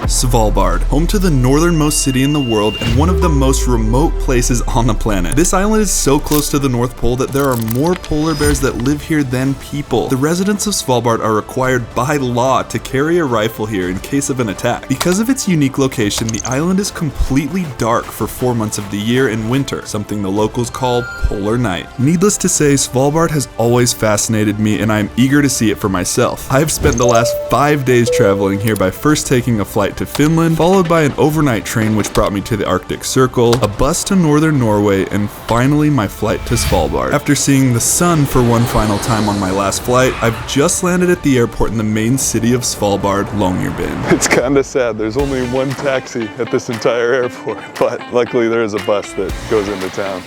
Svalbard, home to the northernmost city in the world and one of the most remote places on the planet. This island is so close to the North Pole that there are more polar bears that live here than people. The residents of Svalbard are required by law to carry a rifle here in case of an attack. Because of its unique location, the island is completely dark for 4 months of the year in winter, something the locals call polar night. Needless to say, Svalbard has always fascinated me and I am eager to see it for myself. I have spent the last 5 days traveling here by first taking a flight to Finland, followed by an overnight train which brought me to the Arctic Circle, a bus to northern Norway, and finally my flight to Svalbard. After seeing the sun for one final time on my last flight, I've just landed at the airport in the main city of Svalbard, Longyearbyen. It's kinda sad, there's only one taxi at this entire airport, but luckily there is a bus that goes into town.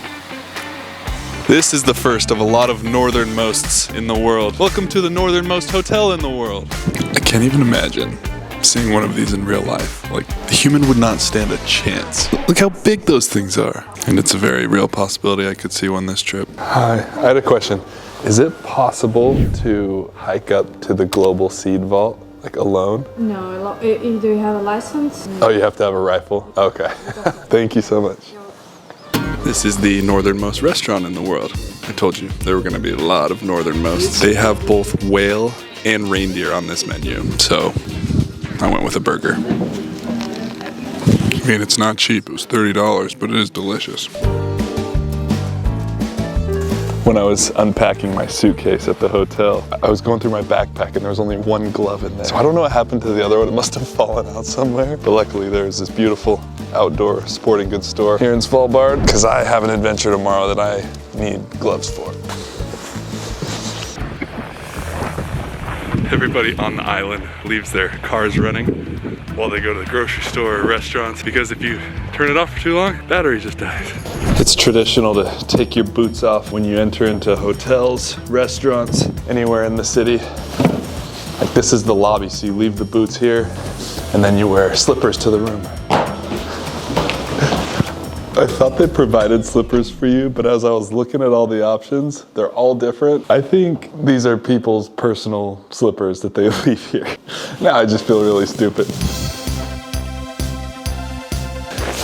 This is the first of a lot of northernmosts in the world. Welcome to the northernmost hotel in the world. I can't even imagine seeing one of these in real life. Like, a human would not stand a chance. Look how big those things are. And it's a very real possibility I could see one this trip. Hi, I had a question. Is it possible to hike up to the global seed vault, like alone? No, do you have a license? Oh, you have to have a rifle? Okay. Thank you so much. This is the northernmost restaurant in the world. I told you there were gonna be a lot of northernmosts. They have both whale and reindeer on this menu, so I went with a burger. I mean, it's not cheap, it was $30, but it is delicious. When I was unpacking my suitcase at the hotel, I was going through my backpack and there was only one glove in there. So I don't know what happened to the other one, it must have fallen out somewhere. But luckily there's this beautiful outdoor sporting goods store here in Svalbard, because I have an adventure tomorrow that I need gloves for. Everybody on the island leaves their cars running while they go to the grocery store or restaurants, because if you turn it off for too long, battery just dies. It's traditional to take your boots off when you enter into hotels, restaurants, anywhere in the city. Like, this is the lobby, so you leave the boots here and then you wear slippers to the room. I thought they provided slippers for you, but as I was looking at all the options, they're all different. I think these are people's personal slippers that they leave here. Now I just feel really stupid.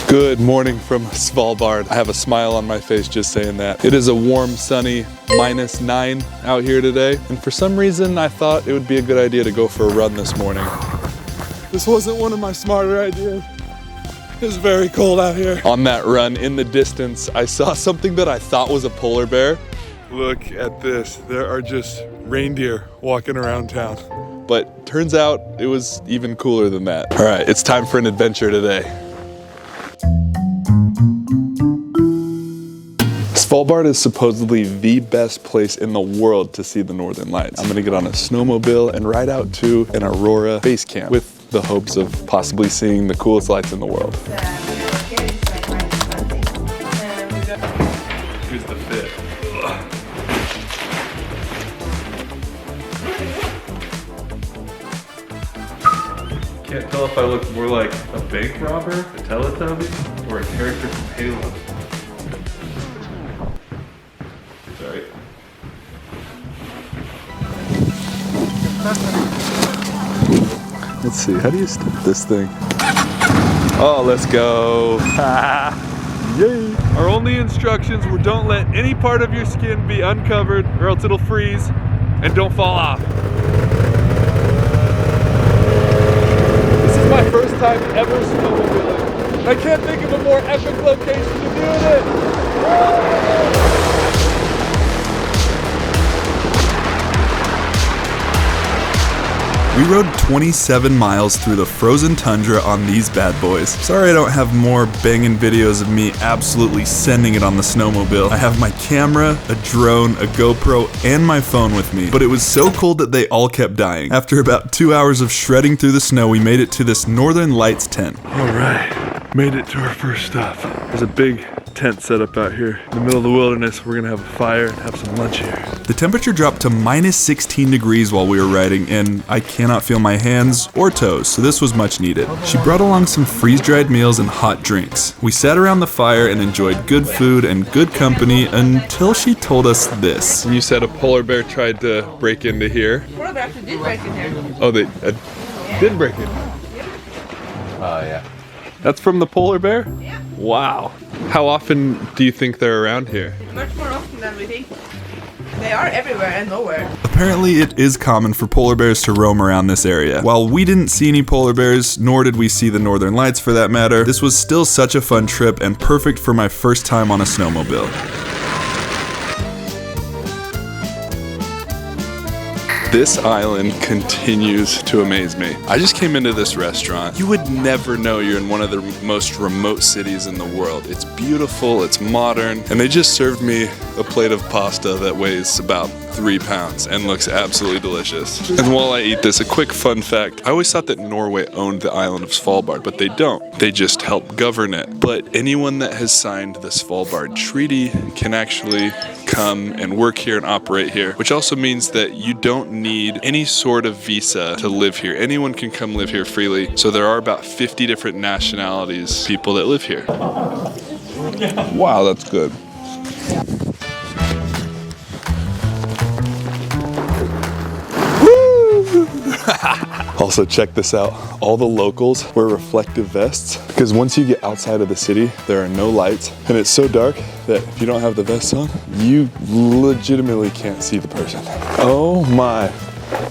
Good morning from Svalbard. I have a smile on my face just saying that. It is a warm, sunny -9 out here today, and for some reason I thought it would be a good idea to go for a run this morning. This wasn't one of my smarter ideas. It's very cold out here. On that run, in the distance, I saw something that I thought was a polar bear. Look at this. There are just reindeer walking around town. But turns out it was even cooler than that. All right, it's time for an adventure today. Svalbard is supposedly the best place in the world to see the northern lights. I'm gonna get on a snowmobile and ride out to an Aurora base camp with the hopes of possibly seeing the coolest lights in the world. Here's the fit. Can't tell if I look more like a bank robber, a Teletubby, or a character from Halo. Sorry. Let's see, how do you stop this thing? Oh, let's go. Yay. Our only instructions were don't let any part of your skin be uncovered or else it'll freeze, and don't fall off. This is my first time ever snowmobiling. I can't think of a more epic location to do it. We rode 27 miles through the frozen tundra on these bad boys. Sorry I don't have more banging videos of me absolutely sending it on the snowmobile. I have my camera, a drone, a GoPro, and my phone with me, but it was so cold that they all kept dying. After about 2 hours of shredding through the snow, we made it to this Northern Lights tent. All right, made it to our first stop. There's a big tent set up out here in the middle of the wilderness. We're gonna have a fire and have some lunch here. The temperature dropped to -16 degrees while we were riding, and I cannot feel my hands or toes, so this was much needed. She brought along some freeze-dried meals and hot drinks. We sat around the fire and enjoyed good food and good company until she told us this. You said a polar bear tried to break into here. Polar bear actually did break in here. Oh, they did break in. Oh, yeah. That's from the polar bear? Yeah. Wow. How often do you think they're around here? Much more often than we think. They are everywhere and nowhere. Apparently, it is common for polar bears to roam around this area. While we didn't see any polar bears, nor did we see the northern lights for that matter, this was still such a fun trip and perfect for my first time on a snowmobile. This island continues to amaze me. I just came into this restaurant. You would never know you're in one of the most remote cities in the world. It's beautiful, it's modern, and they just served me a plate of pasta that weighs about 3 pounds and looks absolutely delicious. And while I eat this, a quick fun fact. I always thought that Norway owned the island of Svalbard, but they don't. They just help govern it. But anyone that has signed the Svalbard Treaty can actually come and work here and operate here, which also means that you don't need any sort of visa to live here. Anyone can come live here freely. So there are about 50 different nationalities, people that live here. Wow, that's good. Also, check this out. All the locals wear reflective vests because once you get outside of the city, there are no lights and it's so dark that if you don't have the vest on, you legitimately can't see the person. Oh my.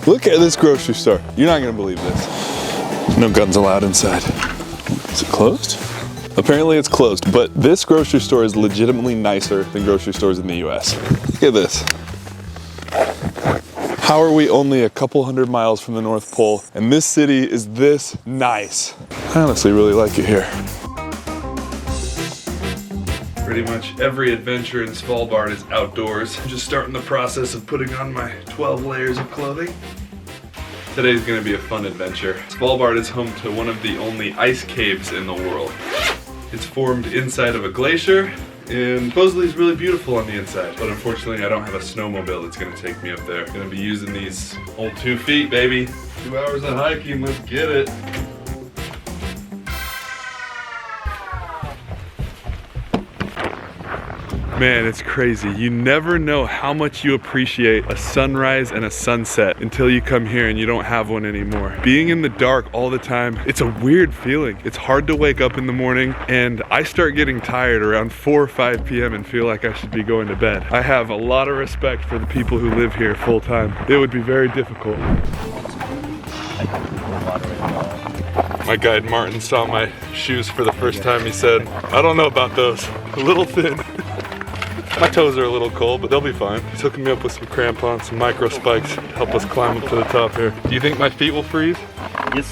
Look at this grocery store. You're not gonna believe this. No guns allowed inside. Is it closed? Apparently it's closed, but this grocery store is legitimately nicer than grocery stores in the US. Look at this. How are we only a couple hundred miles from the North Pole and this city is this nice? I honestly really like it here. Pretty much every adventure in Svalbard is outdoors. I'm just starting the process of putting on my 12 layers of clothing. Today's gonna be a fun adventure. Svalbard is home to one of the only ice caves in the world. It's formed inside of a glacier and supposedly it's really beautiful on the inside, but unfortunately I don't have a snowmobile that's gonna take me up there. I'm gonna be using these old 2 feet, baby. 2 hours of hiking, let's get it. Man, it's crazy. You never know how much you appreciate a sunrise and a sunset until you come here and you don't have one anymore. Being in the dark all the time, it's a weird feeling. It's hard to wake up in the morning and I start getting tired around 4 or 5 p.m. and feel like I should be going to bed. I have a lot of respect for the people who live here full time. It would be very difficult. My guide Martin saw my shoes for the first time. He said, I don't know about those, a little thin. My toes are a little cold, but they'll be fine. He's hooking me up with some crampons, some micro spikes to help us climb up to the top here. Do you think my feet will freeze? Yes.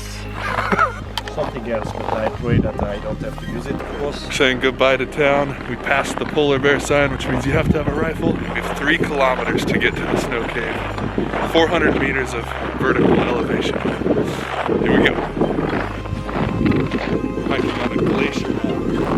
Something else, but I pray that I don't have to use it, of course. We're saying goodbye to town. We passed the polar bear sign, which means you have to have a rifle. We have 3 kilometers to get to the snow cave. 400 meters of vertical elevation. Here we go. Hiking on a glacier.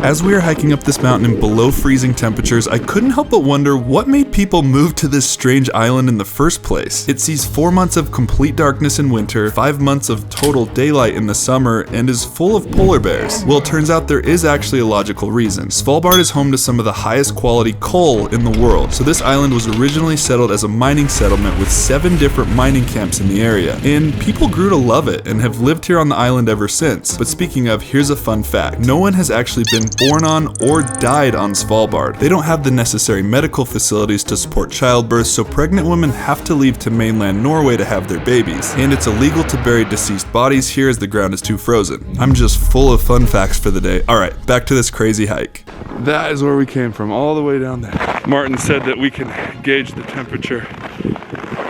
As we are hiking up this mountain in below freezing temperatures, I couldn't help but wonder what made people move to this strange island in the first place. It sees 4 months of complete darkness in winter, 5 months of total daylight in the summer, and is full of polar bears. Well, it turns out there is actually a logical reason. Svalbard is home to some of the highest quality coal in the world, so this island was originally settled as a mining settlement with 7 different mining camps in the area. And people grew to love it and have lived here on the island ever since. But speaking of, here's a fun fact. No one has actually been born on or died on Svalbard. They don't have the necessary medical facilities to support childbirth, so pregnant women have to leave to mainland Norway to have their babies. And it's illegal to bury deceased bodies here as the ground is too frozen. I'm just full of fun facts for the day. Alright, back to this crazy hike. That is where we came from, all the way down there. Martin said that we can gauge the temperature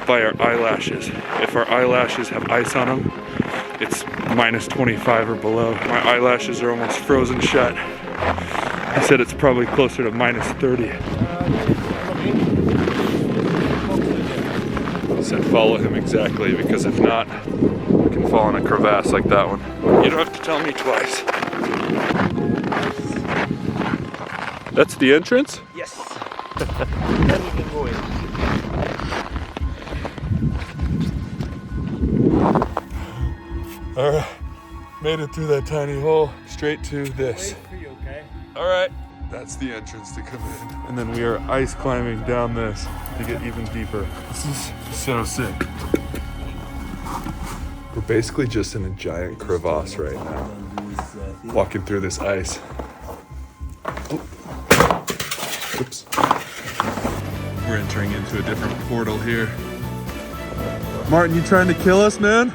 by our eyelashes. If our eyelashes have ice on them, it's minus 25 or below. My eyelashes are almost frozen shut. He said it's probably closer to minus 30. He said follow him exactly, because if not, we can fall in a crevasse like that one. You don't have to tell me twice. That's the entrance? Yes. Then we can go in. Alright, made it through that tiny hole, straight to this. Alright, that's the entrance to come in. And then we are ice climbing down this to get even deeper. This is so sick. We're basically just in a giant crevasse right now. walking through this ice. Oh. Oops. We're entering into a different portal here. Martin, you trying to kill us, man?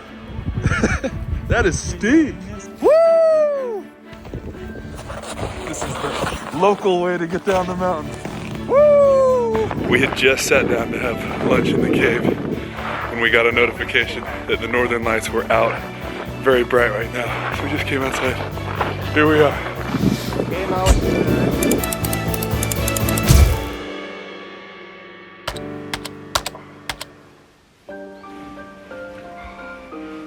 That is steep. Woo! This is the local way to get down the mountain. Woo! We had just sat down to have lunch in the cave when we got a notification that the northern lights were out. Very bright right now. So we just came outside. Here we are. Came out.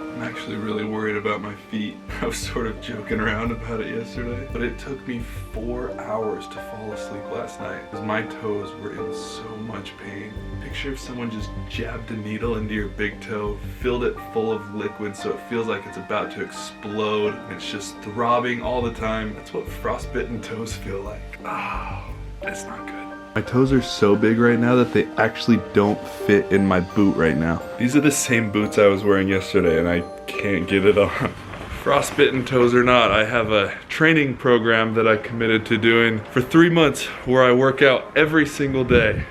I'm actually really worried about my feet. I was sort of joking around about it yesterday, but it took me 4 hours to fall asleep last night because my toes were in so much pain. Picture if someone just jabbed a needle into your big toe, filled it full of liquid so it feels like it's about to explode, and it's just throbbing all the time. That's what frostbitten toes feel like. Oh, that's not good. My toes are so big right now that they actually don't fit in my boot right now. These are the same boots I was wearing yesterday and I can't get it on. Frostbitten toes or not, I have a training program that I committed to doing for 3 months where I work out every single day.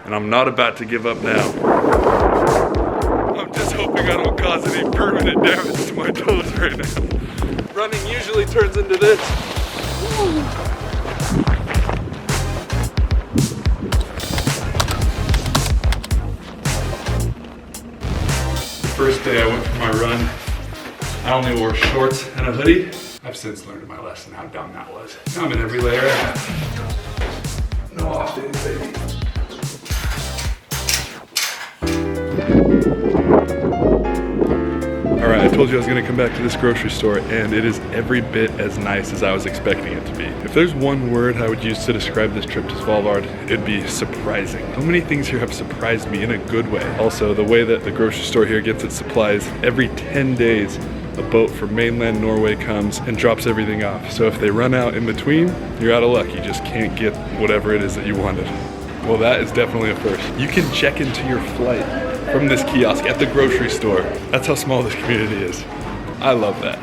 And I'm not about to give up now. I'm just hoping I don't cause any permanent damage to my toes right now. Running usually turns into this. Woo. First day I went for my run, I only wore shorts and a hoodie. I've since learned my lesson how dumb that was. Now I'm in every layer I have. No off days, baby. Alright, I told you I was gonna come back to this grocery store and it is every bit as nice as I was expecting it to be. If there's one word I would use to describe this trip to Svalbard, it'd be surprising. So many things here have surprised me in a good way. Also, the way that the grocery store here gets its supplies, every 10 days, a boat from mainland Norway comes and drops everything off. So if they run out in between, you're out of luck. You just can't get whatever it is that you wanted. Well, that is definitely a first. You can check into your flight from this kiosk at the grocery store. That's how small this community is. I love that.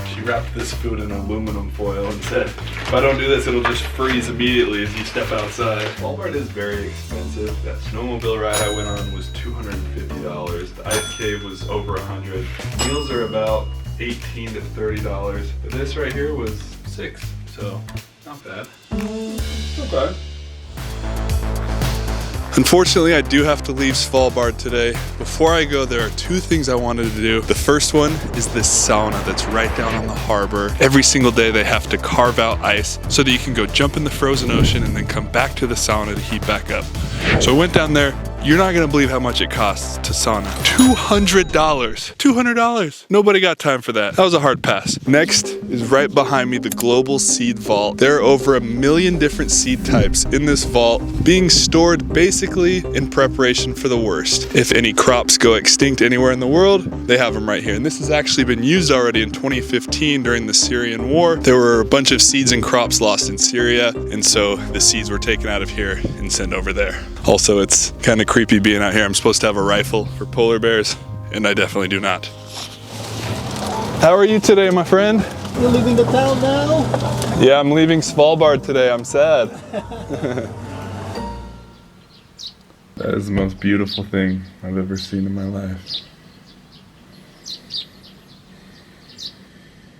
She wrapped this food in aluminum foil and said, if I don't do this, it'll just freeze immediately as you step outside. Svalbard is very expensive. That snowmobile ride I went on was $250. The ice cave was over $100. Meals are about $18 to $30. But this right here was $6, so not bad. Not bad. Unfortunately, I do have to leave Svalbard today. Before I go, there are 2 things I wanted to do. The first one is this sauna that's right down on the harbor. Every single day they have to carve out ice so that you can go jump in the frozen ocean and then come back to the sauna to heat back up. So I went down there. You're not gonna believe how much it costs to sauna. $200. $200. Nobody got time for that. That was a hard pass. Next is right behind me, the global seed vault. There are over 1 million different seed types in this vault being stored basically in preparation for the worst. If any crops go extinct anywhere in the world, they have them right here. And this has actually been used already in 2015 during the Syrian war. There were a bunch of seeds and crops lost in Syria, and so the seeds were taken out of here and sent over there. Also, it's kind of creepy being out here. I'm supposed to have a rifle for polar bears, and I definitely do not. How are you today, my friend? You're leaving the town now? Yeah, I'm leaving Svalbard today. I'm sad. That is the most beautiful thing I've ever seen in my life.